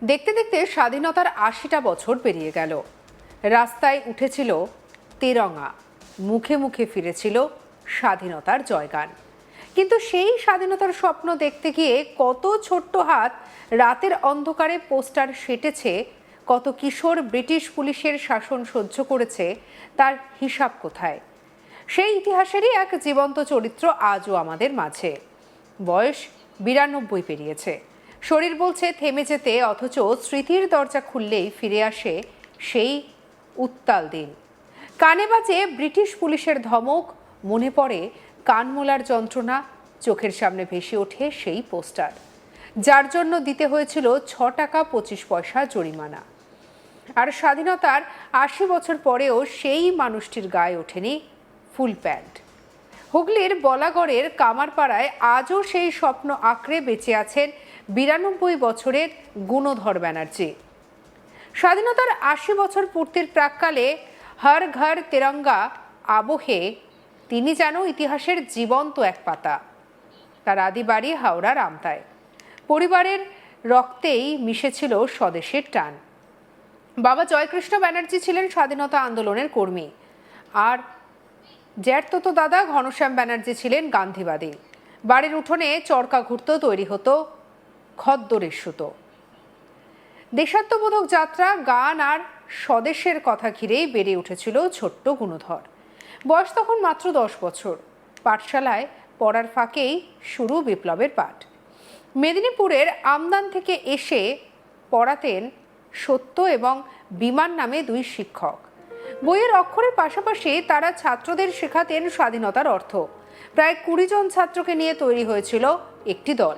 দেখতে দেখতে স্বাধীনতার ৮০টা বছর পেরিয়ে গেল। রাস্তায় উঠেছিল তেরঙা, মুখে মুখে ফিরেছিল স্বাধীনতার জয়গান। কিন্তু সেই স্বাধীনতার স্বপ্ন দেখতে গিয়ে কত ছোট্ট হাত রাতের অন্ধকারে পোস্টার সেঁটেছে, কত কিশোর ব্রিটিশ পুলিশের শাসন সহ্য করেছে, তার হিসাব কোথায়? সেই ইতিহাসেরই এক জীবন্ত চরিত্র আজও আমাদের মাঝে। বয়স ৯২ পেরিয়েছে, শরীর বলছে থেমে যেতে, অথচ স্মৃতির দরজা খুললেই ফিরে আসে সেই উত্তাল দিন। কানে বাজে ব্রিটিশ পুলিশের ধমক, মনে পড়ে কানমোলার যন্ত্রণা, চোখের সামনে ভেসে ওঠে সেই পোস্টার, যার জন্য দিতে হয়েছিল ৬ টাকা ২৫ পয়সা জরিমানা। আর স্বাধীনতার ৮০ বছর পরেও সেই মানুষটির গায়ে ওঠেনি ফুল প্যান্ট। হুগলির বলাগড়ের কামারপাড়ায় আজও সেই স্বপ্ন আঁকড়ে বেঁচে আছেন ৯২ বছরের গুণধর ব্যানার্জি। স্বাধীনতার ৮০ বছর পূর্তির প্রাক্কালে হর ঘর তেরঙ্গা আবহে তিনি যেন ইতিহাসের জীবন্ত এক পাতা। তার আদি বাড়ি হাওড়ার আমতায়। পরিবারের রক্তেই মিশেছিল স্বদেশের টান। বাবা জয়কৃষ্ণ ব্যানার্জি ছিলেন স্বাধীনতা আন্দোলনের কর্মী, আর জ্যাঠতো দাদা ঘনশ্যাম ব্যানার্জি ছিলেন গান্ধীবাদী। বাড়ির উঠোনে চরকা ঘুরত, তৈরি হতো খদ্দরের সুতো। দেশাত্মবোধক যাত্রা, গান আর স্বদেশের কথা ঘিরেই বেড়ে উঠেছিল ছোট্ট গুণধর। বয়স তখন মাত্র ১০ বছর। পাঠশালায় পড়ার ফাঁকেই শুরু বিপ্লবের পাঠ। মেদিনীপুরের আমদান থেকে এসে পড়াতেন সত্য এবং বিমান নামে ২ শিক্ষক। বইয়ের অক্ষরের পাশাপাশি তারা ছাত্রদের শেখাতেন স্বাধীনতার অর্থ। প্রায় ২০ জন ছাত্রকে নিয়ে তৈরি হয়েছিল একটি দল।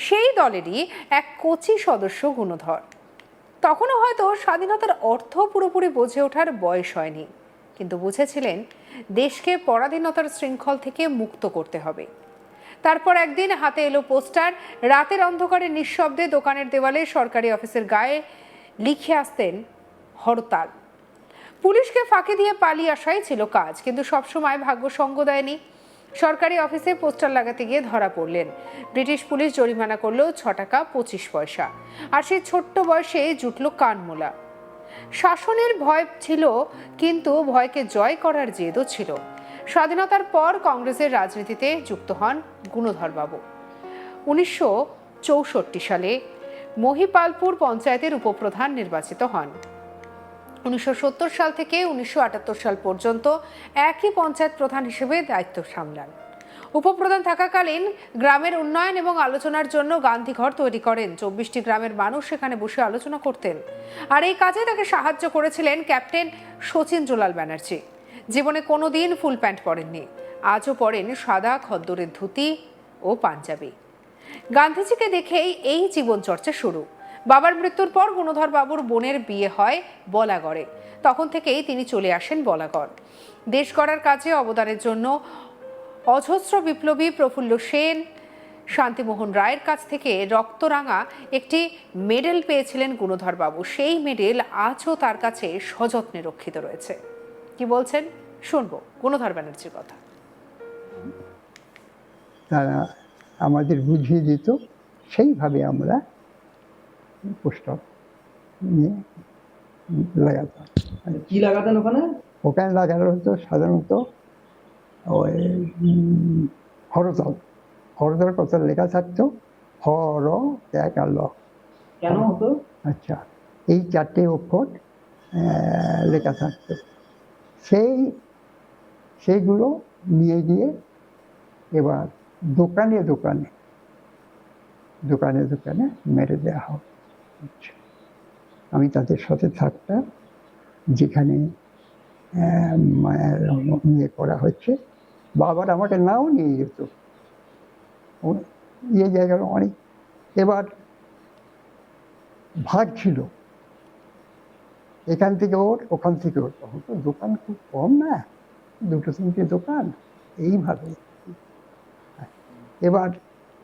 সেই দলেরই এক কচি সদস্য গুণধর। তখনও হয়তো স্বাধীনতার অর্থ পুরোপুরি বুঝে ওঠার বয়স হয়নি, কিন্তু বুঝেছিলেন দেশকে পরাধীনতার শৃঙ্খল থেকে মুক্ত করতে হবে। তারপর একদিন হাতে এলো পোস্টার। রাতের অন্ধকারে নিঃশব্দে দোকানের দেওয়ালে, সরকারি অফিসের গায়ে লিখে আসতেন হরতাল। পুলিশকে ফাঁকি দিয়ে পালিয়ে আসাই ছিল কাজ, কিন্তু সবসময় ভাগ্য সঙ্গ দেয়নি। সরকারি অফিসে পোস্টার লাগাতে গিয়ে ধরা পড়লেন। ব্রিটিশ পুলিশ জরিমানা করলো ৬ টাকা ২৫ পয়সা। আর সেই ছোট্ট বয়সে জুটল কানমোলা। শাসনের ভয় ছিল, কিন্তু ভয়কে জয় করার জেদও ছিল। স্বাধীনতার পর কংগ্রেসের রাজনীতিতে যুক্ত হন গুণধরবাবু। ১৯৬৪ সালে মহিপালপুর পঞ্চায়েতের উপপ্রধান নির্বাচিত হন। ১৯৭০ সাল থেকে ১৯৭৮ সাল পর্যন্ত একই পঞ্চায়েত প্রধান হিসেবে দায়িত্ব সামলান। উপপ্রধান থাকাকালীন গ্রামের উন্নয়ন এবং আলোচনার জন্য গান্ধীঘর তৈরি করেন। ২৪টি গ্রামের মানুষ সেখানে বসে আলোচনা করতেন। আর এই কাজে তাকে সাহায্য করেছিলেন ক্যাপ্টেন শচীন্দ্রলাল ব্যানার্জি। জীবনে কোনোদিন ফুল প্যান্ট পরেননি, আজও পরেন সাদা খদ্দরের ধুতি ও পাঞ্জাবি। গান্ধীজিকে দেখেই এই জীবনচর্চা শুরু। বাবার মৃত্যুর পর গুণধর বাবুর বোনের বিয়ে হয় বলাগড়ে। তখন থেকেই তিনি চলে আসেন বলাগড়। দেশ গড়ার কাজে অবদানের জন্য অজস্র বিপ্লবী প্রফুল্ল সেন, শান্তিমোহন রায়ের কাছ থেকে রক্তরাঙা একটি মেডেল পেয়েছিলেন গুণধর বাবু। সেই মেডেল আজও তার কাছে সযত্নে রক্ষিত রয়েছে। কি বলছেন শুনবো গুণধর ব্যানার্জির কথা। তারা আমাদের বুঝিয়ে দিত, সেইভাবে আমরা পুস্তক নিয়ে লাগাতাম। কি লাগাতেন ওখানে? ওখানে লাগানো হতো সাধারণত ওই হরতাল। হরতাল কথা লেখা থাকতো, হর একা ল। কেন হতো? আচ্ছা, এই 4টে অক্ষর লেখা থাকতো। সেইগুলো নিয়ে গিয়ে এবার দোকানে দোকানে দোকানে দোকানে মেরে দেওয়া হবে। আমি তাদের সাথে থাকতাম, যেখানে ইয়ে করা হচ্ছে। বাবার আমাকে নাও নিয়ে যেত, ইয়ে জায়গায় অনেক। এবার ভাগ ছিল, এখান থেকে ওর, ওখান থেকে ওর। তখন তো দোকান খুব কম না, 2-3টে দোকান, এইভাবে। এবার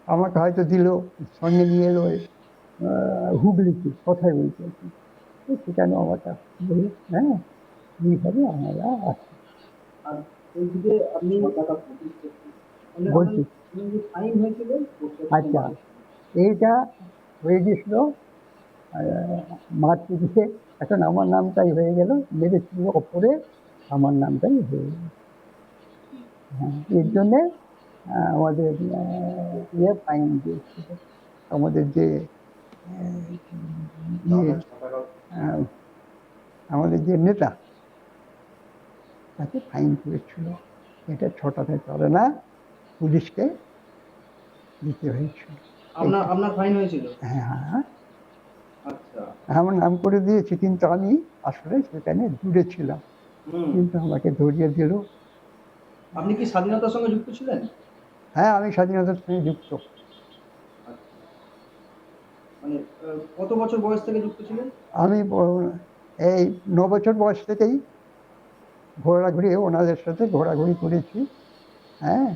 আমাকে হয়তো দিল, সঙ্গে নিয়ে এলো হুগলিতে, কোথায় বলতে সেখানে আমাকে বলল, হ্যাঁ এইভাবে আমরা আসি। বলছি আচ্ছা, এইটা হয়ে গেছিল মারতে গিয়ে এখন আমার নামটাই হয়ে গেল, মেরেছিল ওপরে, আমার নামটাই হয়ে গেল। হ্যাঁ, এর জন্যে আমাদের ফাইন দিয়েছিল। আমাদের যে ইয়ে, আহ, আমাদের যে নেতা, তাকে ফাইন করেছিল। এটা ছোটাতে চলে না, পুলিশকে দিতে হয়েছিল। আপনার ফাইন হয়েছিল? হ্যাঁ হ্যাঁ, আচ্ছা। আমার নাম করে দিয়েছি, কিন্তু আমি আসলে সেখানে দূরে ছিলাম, কিন্তু আমাকে ধরিয়ে দিল। আপনি কি স্বাধীনতার সঙ্গে যুক্ত ছিলেন? হ্যাঁ, আমি স্বাধীনতার সঙ্গে যুক্ত। মানে কত বছর বয়স থেকে যুক্ত ছিলেন? আমি এই 9 বছর বয়স থেকেই ঘোরাঘুরি, ওনাদের সাথে ঘোরাঘুরি করেছি। হ্যাঁ,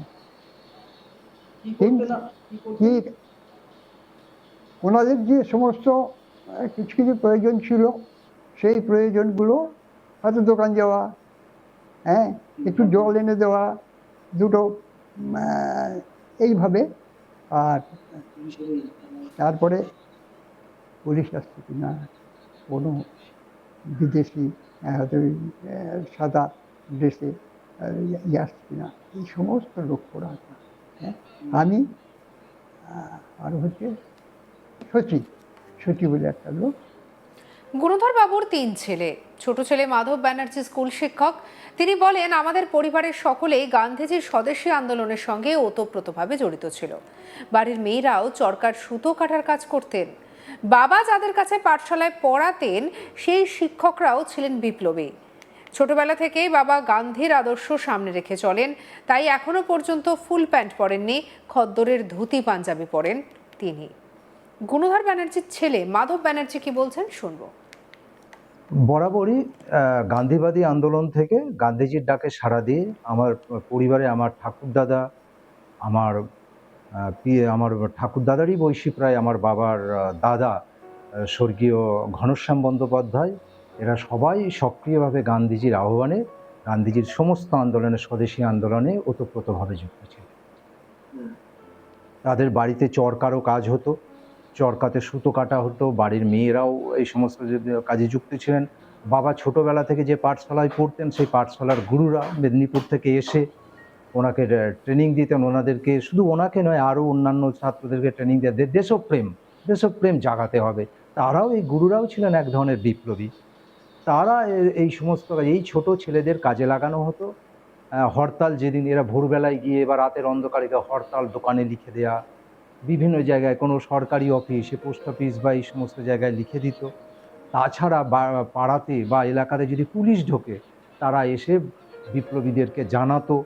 কি করতেন কি করতেন? কি ওনাদের যে সমস্ত কিছু কিছু প্রয়োজন ছিল, সেই প্রয়োজনগুলো হয়তো দোকান যাওয়া, হ্যাঁ, একটু জল এনে দেওয়া, দুটো এইভাবে। আর তারপরে পুলিশ আসছে কিনা, কোনো বিদেশি হয়তো সাদা ড্রেসে আসছে কিনা, এই সমস্ত লক্ষ্য রাখা। হ্যাঁ, আমি আর হচ্ছে সচি বলে একটা লোক। গুণধর বাবুর 3 ছেলে। ছোট ছেলে মাধব ব্যানার্জি স্কুল শিক্ষক। তিনি বলেন, আমাদের পরিবারের সকলেই গান্ধীজির স্বদেশী আন্দোলনের সঙ্গে ওতপ্রোতভাবে জড়িত ছিল। বাড়ির মেয়েরাও চরকার সুতো কাটার কাজ করতেন। বাবা যাদের কাছে পাঠশালায় পড়াতেন, সেই শিক্ষকরাও ছিলেন বিপ্লবী। ছোটবেলা থেকেই বাবা গান্ধীর আদর্শ সামনে রেখে চলেন, তাই এখনো পর্যন্ত ফুল প্যান্ট পরেননি, খদ্দরের ধুতি পাঞ্জাবি পরেন তিনি। গুণধর ব্যানার্জির ছেলে মাধব ব্যানার্জি কি বলছেন শুনবো। বরাবরই গান্ধীবাদী আন্দোলন থেকে গান্ধীজির ডাকে সাড়া দিয়ে আমার পরিবারে আমার ঠাকুরদাদা, আমার ঠাকুরদাদারই বয়সী প্রায় আমার বাবার দাদা স্বর্গীয় ঘনশ্যাম বন্দ্যোপাধ্যায়, এরা সবাই সক্রিয়ভাবে গান্ধীজির আহ্বানে, গান্ধীজির সমস্ত আন্দোলনে, স্বদেশী আন্দোলনে ওতপ্রোতভাবে যুক্ত ছিল। তাদের বাড়িতে চরকারও কাজ হতো, চরকাতে সুতো কাটা হতো, বাড়ির মেয়েরাও এই সমস্ত কাজে যুক্ত ছিলেন। বাবা ছোটোবেলা থেকে যে পাঠশালায় পড়তেন, সেই পাঠশালার গুরুরা মেদিনীপুর থেকে এসে ওনাকে ট্রেনিং দিতেন। ওনাদেরকে, শুধু ওনাকে নয়, আরও অন্যান্য ছাত্রদেরকে ট্রেনিং দিয়ে দেশপ্রেম জাগাতে হবে। তারাও, এই গুরুরাও ছিলেন এক ধরনের বিপ্লবী। তারা এই সমস্ত, এই ছোট ছেলেদের কাজে লাগানো হতো। হরতাল যেদিন, এরা ভোরবেলায় গিয়ে বা রাতের অন্ধকারে হরতাল দোকানে লিখে দেয়া, বিভিন্ন জায়গায় কোনো সরকারি অফিসে, পোস্ট অফিস বা এই সমস্ত জায়গায় লিখে দিত। তাছাড়া পাড়াতে বা এলাকাতে যদি পুলিশ ঢোকে, তারা এসে বিপ্লবীদেরকে জানাতো।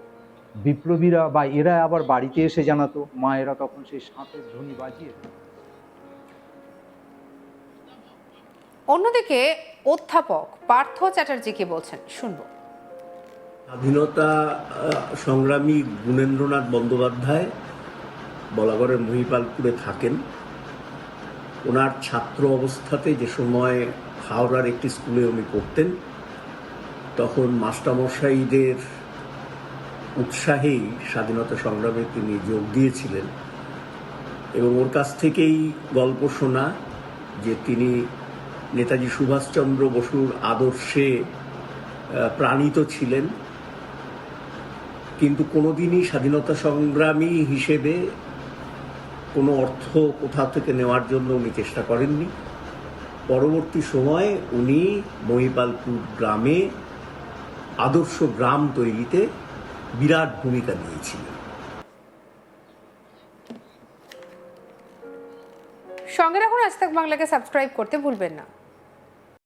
বিপ্লবীরা বা এরা আবার বাড়িতে এসে জানাতো, মায়েরা তখন সেই শাঁখের ধ্বনি বাজিয়ে। অন্যদিকে অধ্যাপক পার্থ চ্যাটার্জি কি বলছেন শুনবো। স্বাধীনতা সংগ্রামী গুণেন্দ্রনাথ বন্দ্যোপাধ্যায় বলাগড়ের মহিপালপুরে থাকেন। ওনার ছাত্র অবস্থাতে যে সময় হাওড়ার একটি স্কুলে উনি পড়তেন, তখন মাস্টারমশাইদের উৎসাহেই স্বাধীনতা সংগ্রামে তিনি যোগ দিয়েছিলেন। এবং ওর কাছ থেকেই গল্প শোনা যে তিনি নেতাজি সুভাষচন্দ্র বসুর আদর্শে প্রাণিত ছিলেন, কিন্তু কোনোদিনই স্বাধীনতা সংগ্রামী হিসেবে কোনো অর্থ কোথাও থেকে নেওয়ার জন্য উনি চেষ্টা করেননি। পরবর্তী সময়ে উনি মহিপালপুর গ্রামে আদর্শ গ্রাম তৈরিতে বিরাট ভূমিকা নিয়েছিলেন। সঙ্গে রাখুন আজ তাক বাংলাকে সাবস্ক্রাইব করতে ভুলবেন না।